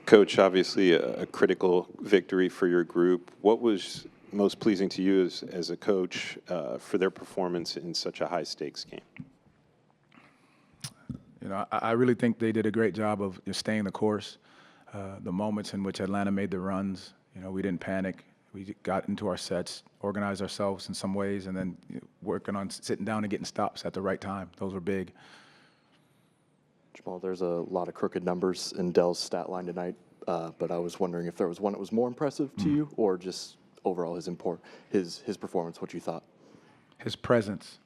Coach, obviously a critical victory for your group. What was most pleasing to you as a coach for their performance in such a high-stakes game? You know, I really think they did a great job of just staying the course. The moments in which Atlanta made the runs, you know, we didn't panic. We got into our sets, organized ourselves in some ways, and then working on sitting down and getting stops at the right time. Those were big. Jamal, there's a lot of crooked numbers in Dell's stat line tonight, but I was wondering if there was one that was more impressive to you, or just overall his performance, what you thought? His presence.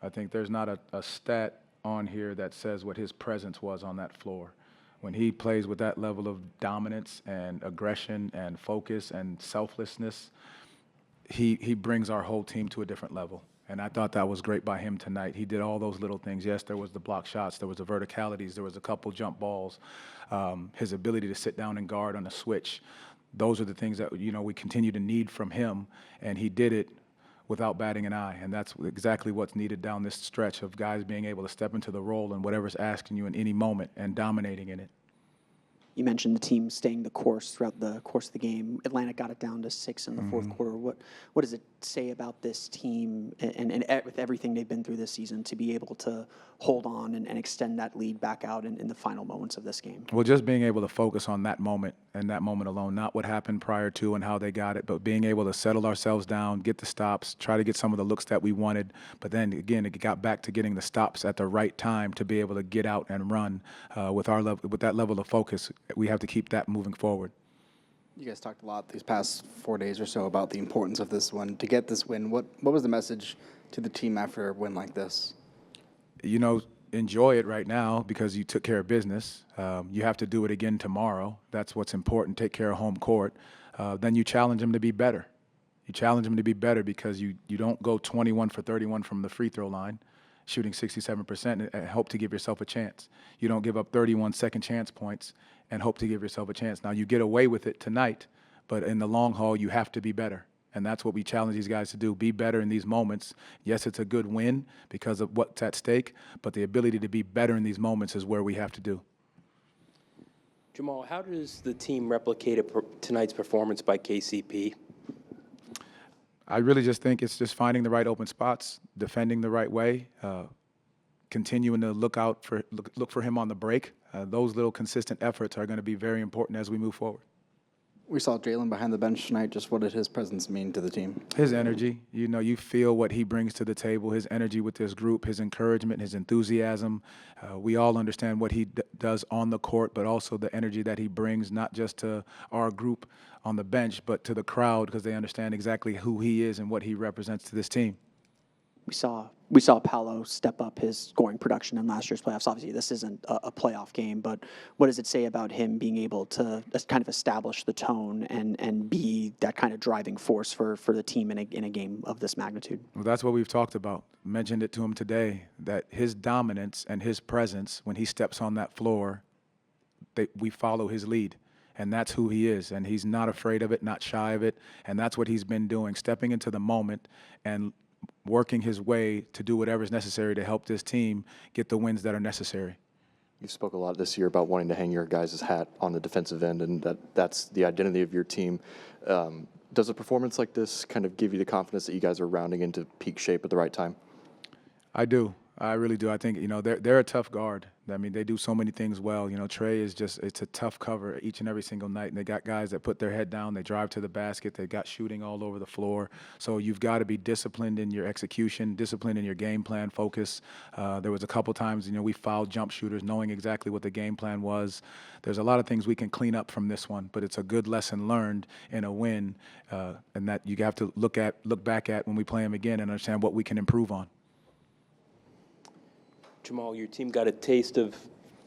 I think there's not a stat on here that says what his presence was on that floor. When he plays with that level of dominance and aggression and focus and selflessness, he brings our whole team to a different level. And I thought that was great by him tonight. He did all those little things. Yes, there was the block shots, there was the verticalities, there was a couple jump balls, his ability to sit down and guard on a switch. Those are the things that, you know, we continue to need from him, and he did it without batting an eye. And that's exactly what's needed down this stretch of guys being able to step into the role and whatever's asking you in any moment and dominating in it. You mentioned the team staying the course throughout the course of the game. Atlanta got it down to 6 in the fourth quarter. What does it say about this team and with everything they've been through this season to be able to hold on and extend that lead back out in the final moments of this game? Well, just being able to focus on that moment and that moment alone, not what happened prior to and how they got it, but being able to settle ourselves down, get the stops, try to get some of the looks that we wanted. But then, again, it got back to getting the stops at the right time to be able to get out and run with that level of focus. We have to keep that moving forward. You guys talked a lot these past 4 days or so about the importance of this one. To get this win, what was the message to the team after a win like this? You know, enjoy it right now because you took care of business. You have to do it again tomorrow. That's what's important. Take care of home court. Then you challenge them to be better. You challenge them to be better because you don't go 21 for 31 from the free throw line, shooting 67% and hope to give yourself a chance. You don't give up 31 second chance points and hope to give yourself a chance. Now, you get away with it tonight, but in the long haul, you have to be better. And that's what we challenge these guys to do, be better in these moments. Yes, it's a good win because of what's at stake, but the ability to be better in these moments is where we have to do. Jamal, how does the team replicate tonight's performance by KCP? I really just think it's just finding the right open spots, defending the right way, continuing to look for him on the break. Those little consistent efforts are going to be very important as we move forward. We saw Jalen behind the bench tonight. Just what did his presence mean to the team? His energy. You know, you feel what he brings to the table, his energy with this group, his encouragement, his enthusiasm. We all understand what he does on the court, but also the energy that he brings, not just to our group on the bench, but to the crowd because they understand exactly who he is and what he represents to this team. We saw Paolo step up his scoring production in last year's playoffs. Obviously, this isn't a playoff game, but what does it say about him being able to kind of establish the tone and be that kind of driving force for the team in a game of this magnitude? Well, that's what we've talked about. Mentioned it to him today, that his dominance and his presence when he steps on that floor, we follow his lead. And that's who he is, and he's not afraid of it, not shy of it, and that's what he's been doing, stepping into the moment and working his way to do whatever is necessary to help this team get the wins that are necessary. You spoke a lot this year about wanting to hang your guys' hat on the defensive end, and that's the identity of your team. Does a performance like this kind of give you the confidence that you guys are rounding into peak shape at the right time? I do. I really do. I think, you know, they're a tough guard. I mean, they do so many things well. You know, Trey is just, it's a tough cover each and every single night. And they got guys that put their head down, they drive to the basket, they got shooting all over the floor. So you've got to be disciplined in your execution, disciplined in your game plan focus. There was a couple times, you know, we fouled jump shooters knowing exactly what the game plan was. There's a lot of things we can clean up from this one, but it's a good lesson learned in a win, and that you have to look back at when we play them again and understand what we can improve on. Jamal, your team got a taste of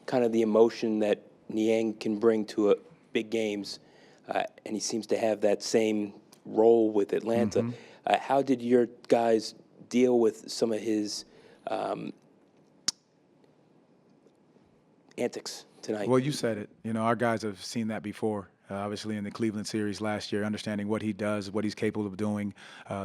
kind of the emotion that Niang can bring to big games, and he seems to have that same role with Atlanta. Mm-hmm. How did your guys deal with some of his antics? tonight? Well, you said it. You know, our guys have seen that before. Obviously, in the Cleveland series last year, understanding what he does, what he's capable of doing,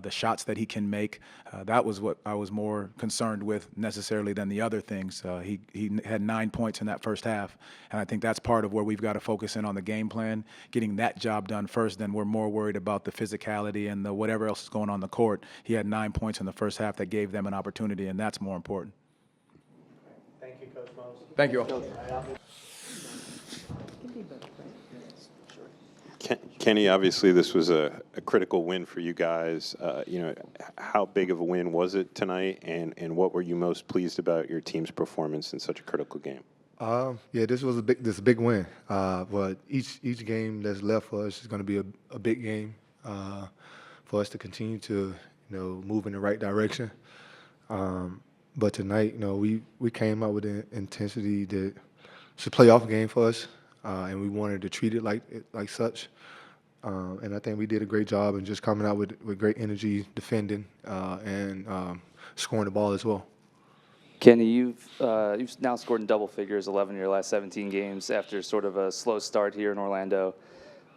the shots that he can make. That was what I was more concerned with necessarily than the other things. He had 9 points in that first half, and I think that's part of where we've got to focus in on the game plan, getting that job done first. Then we're more worried about the physicality and the whatever else is going on the court. He had 9 points in the first half that gave them an opportunity, and that's more important. Thank you, Coach Mose. Thank you all. Kenny, obviously this was a critical win for you guys. You know, how big of a win was it tonight, and what were you most pleased about your team's performance in such a critical game? Yeah, this was a big win. But each game that's left for us is going to be a big game for us to continue to move in the right direction. But tonight, we came out with an intensity that it's a playoff game for us, and we wanted to treat it like such. And I think we did a great job in just coming out with great energy, defending, and scoring the ball as well. Kenny, you've now scored in double figures 11 of your last 17 games after sort of a slow start here in Orlando.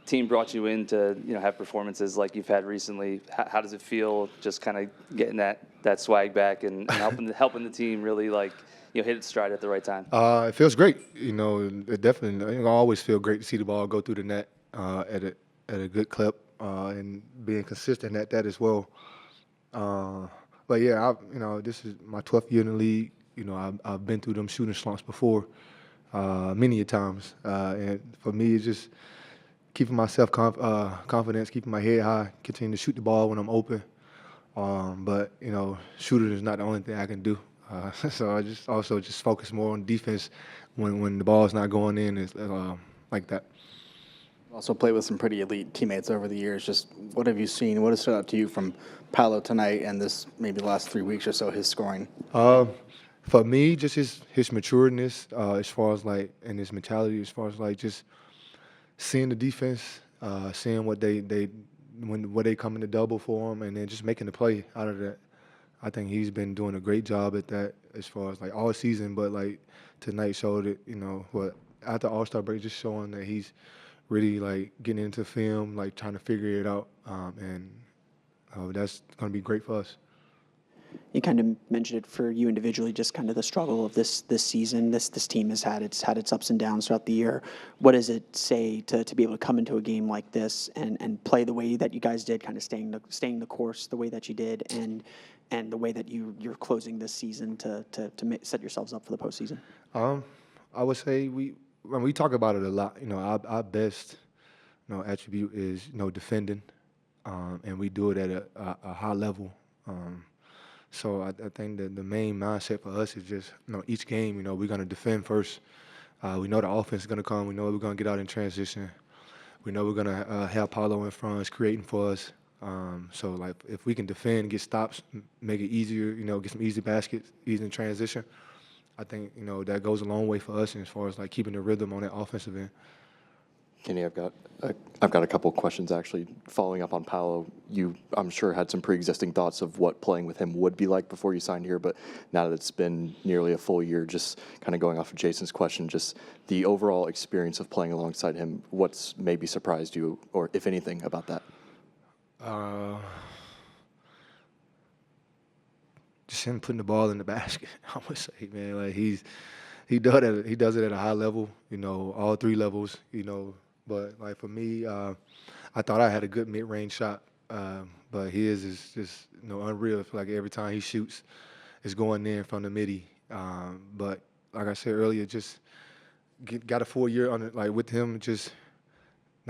Team brought you in to have performances like you've had recently. How does it feel just kind of getting that swag back and helping the team really hit its stride at the right time? It feels great. It definitely. I always feel great to see the ball go through the net at a good clip and being consistent at that as well. But yeah, this is my 12th year in the league. I've been through them shooting slumps before, many a times. And for me, it's just keeping myself confidence, keeping my head high, continuing to shoot the ball when I'm open. But shooting is not the only thing I can do. So I just focus more on defense when the ball is not going in, like that. Also played with some pretty elite teammates over the years. Just what have you seen? What has stood out to you from Paolo tonight and this maybe the last 3 weeks or so, his scoring? For me, just his matureness as far as and his mentality as far as just seeing the defense, seeing what they come in the double for him, and then just making the play out of that. I think he's been doing a great job at that as far as all season, but tonight showed it. What after All-Star break, just showing that he's really getting into film, trying to figure it out, and that's going to be great for us. You kind of mentioned it for you individually, just kind of the struggle of this season. This team has had its ups and downs throughout the year. What does it say to be able to come into a game like this and play the way that you guys did, kind of staying the course the way that you did, and the way that you're closing this season to set yourselves up for the postseason? I would say we talk about it a lot. Our best attribute is defending, and we do it at a high level. So I think that the main mindset for us is just each game we're going to defend first. We know the offense is going to come. We know we're going to get out in transition. We know we're going to have Paolo in front, creating for us. So if we can defend, get stops, make it easier, get some easy baskets, easy in transition, I think that goes a long way for us as far as keeping the rhythm on that offensive end. Kenny, I've got a couple of questions actually. Following up on Paolo, you I'm sure had some pre-existing thoughts of what playing with him would be like before you signed here, but now that it's been nearly a full year, just kind of going off of Jason's question, just the overall experience of playing alongside him, what's maybe surprised you, or if anything, about that? Just him putting the ball in the basket. I would say, man, he does it at a high level, all three levels, But for me, I thought I had a good mid-range shot, but his is just unreal. I feel like every time he shoots, it's going in from the midi. But like I said earlier, just got a full year on it. With him, just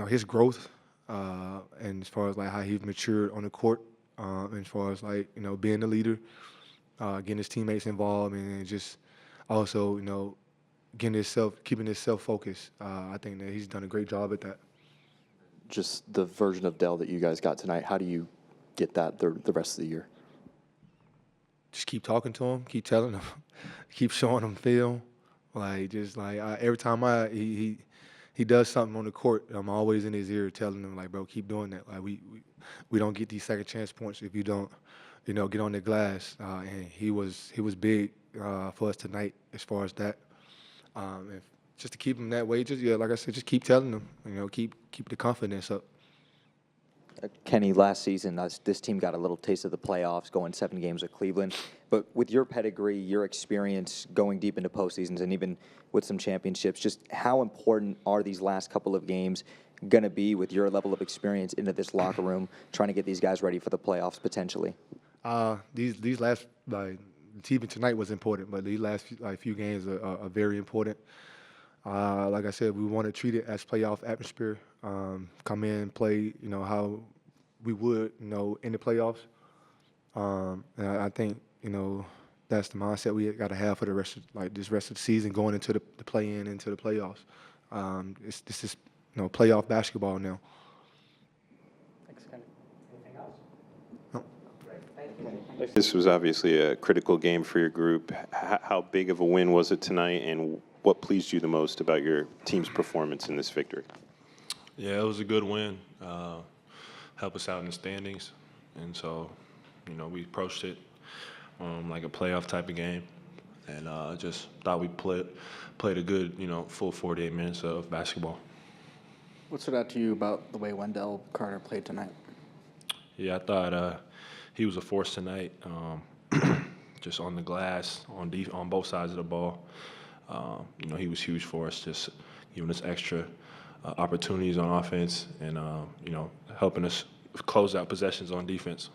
his growth, and as far as how he's matured on the court, as far as being a leader, getting his teammates involved, and just also keeping himself focused. I think that he's done a great job at that. Just the version of Dell that you guys got tonight, how do you get that the rest of the year? Just keep talking to him, keep telling him, keep showing him film. Every time he does something on the court, I'm always in his ear telling him bro, keep doing that. We don't get these second chance points if you don't, get on the glass. And he was big for us tonight as far as that. And just to keep them that way. Just like I said, just keep telling them. Keep the confidence up. Kenny, last season, this team got a little taste of the playoffs, going 7 games with Cleveland. But with your pedigree, your experience going deep into postseasons, and even with some championships, just how important are these last couple of games going to be with your level of experience into this locker room, trying to get these guys ready for the playoffs potentially? These last, the team tonight was important, but these last few games are very important. Like I said, we want to treat it as playoff atmosphere. Come in, play, how we would, in the playoffs. And I think, that's the mindset we got to have for the rest of this rest of the season, going into the play-in, into the playoffs. This is playoff basketball now. Thanks, Kenny. Anything else? No. This was obviously a critical game for your group. How big of a win was it tonight, and what pleased you the most about your team's performance in this victory? Yeah, it was a good win. Help us out in the standings. And so, we approached it like a playoff type of game. And just thought we played a good, full 48 minutes of basketball. What stood out to you about the way Wendell Carter played tonight? Yeah, I thought he was a force tonight, just on the glass, on both sides of the ball. He was huge for us, just giving us extra opportunities on offense and, helping us close out possessions on defense.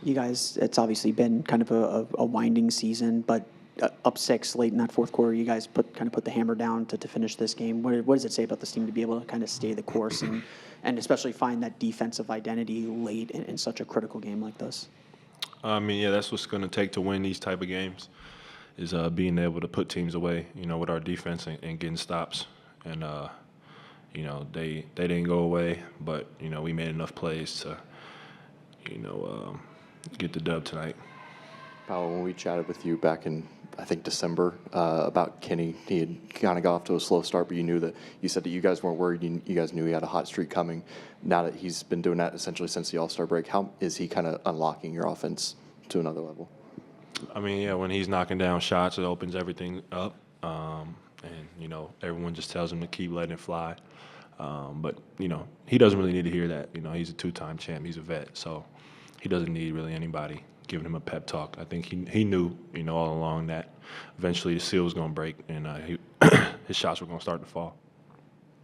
You guys, it's obviously been kind of a winding season, but up 6 late in that fourth quarter, you guys put the hammer down to finish this game. What does it say about this team to be able to kind of stay the course and especially find that defensive identity late in such a critical game like this? I mean, yeah, that's what's going to take to win these type of games is being able to put teams away, with our defense and getting stops. And, they didn't go away, but, we made enough plays to, get the dub tonight. Paolo, when we chatted with you back in, I think, December about Kenny, he had kind of got off to a slow start, but you said that you guys weren't worried. You guys knew he had a hot streak coming. Now that he's been doing that essentially since the All-Star break, how is he kind of unlocking your offense to another level? I mean, yeah, when he's knocking down shots, it opens everything up. And, everyone just tells him to keep letting it fly. But, he doesn't really need to hear that. He's a 2-time champ. He's a vet. So he doesn't need really anybody giving him a pep talk. I think he knew, all along that eventually the seal was going to break and his shots were going to start to fall.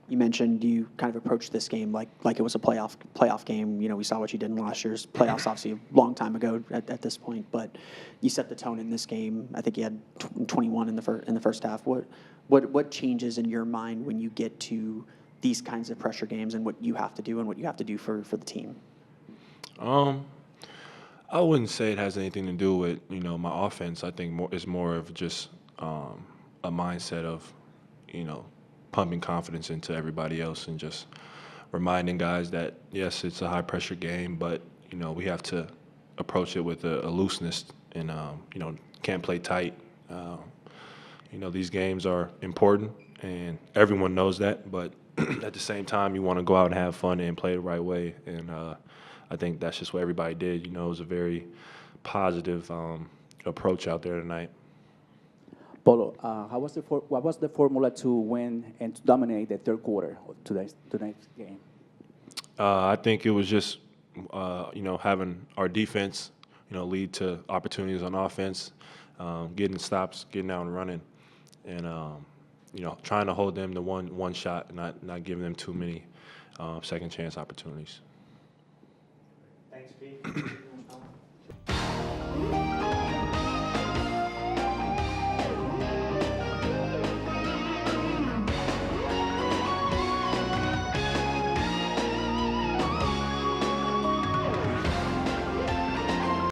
You mentioned you kind of approached this game like it was a playoff game. We saw what you did in last year's playoffs, obviously a long time ago at this point. But you set the tone in this game. I think you had 21 in the first half. What changes in your mind when you get to these kinds of pressure games and what you have to do and what you have to do for the team? I wouldn't say it has anything to do with my offense. I think it's more of just a mindset of pumping confidence into everybody else and just reminding guys that yes, it's a high pressure game, but we have to approach it with a looseness and can't play tight. These games are important and everyone knows that, but at the same time you want to go out and have fun and play the right way. And I think that's just what everybody did. It was a very positive approach out there tonight. Paolo, what was the formula to win and to dominate the third quarter of tonight's game? I think it was just, having our defense, lead to opportunities on offense, getting stops, getting out and running, and trying to hold them to one shot, not giving them too many second chance opportunities. Thanks, Pete.